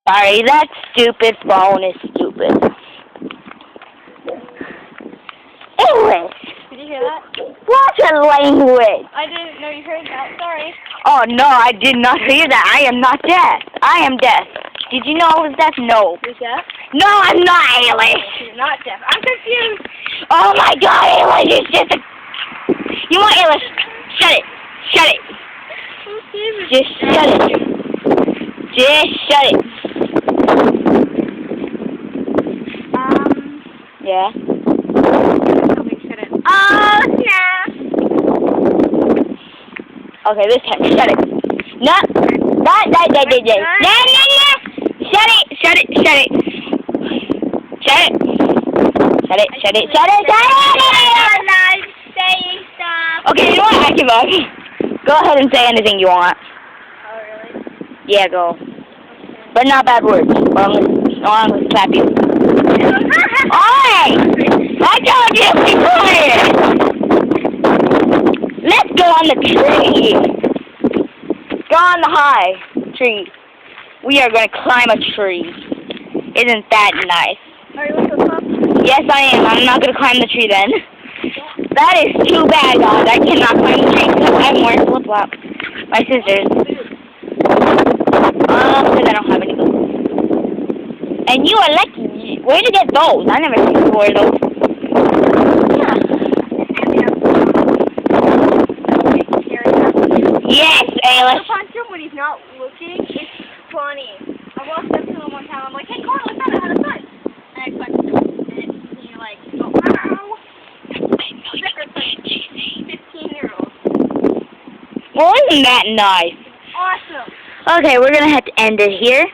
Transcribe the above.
Sorry, that stupid phone is stupid. English! Did you hear that? What a language! I didn't know you heard that. Sorry. Oh no, I did not hear that. I am not deaf. I am deaf. Did you know I was deaf? No. You're deaf? No, I'm not English. You're not deaf. I'm confused. Oh my god, English is just a... You want English? Shut it. Shut it. Just shut it. Just shut it. Yeah? Shut it. Oh, snap. Okay, this time, shut it. No. No. Shut it. Shut it. Shut it. Shut it. Shut it. Shut it. Shut it. I'm not saying stuff. Okay, you know what? I give up. Go ahead and say anything you want. Oh, really? Yeah, go. But not bad words. Or I'm gonna slap you. Alright! I told you to be quiet! Let's go on the tree! Go on the high tree. We are going to climb a tree. Isn't that nice? Are you with the Yes, I am. I'm not going to climb the tree then. That is too bad, guys. I cannot climb the tree because I'm wearing flip-flops. My scissors. Because I don't have any boots. And you are lucky. Where'd you get those? I never seen you wear those. Yes, Ayla. I punch him when he's not looking. It's funny. I walked up to him one time. I'm like, hey, Carl, I found out how to punch. And I punched him. And he like, go, ow. 15-year-old. Well, isn't that nice? Awesome. Okay, we're going to have to end it here.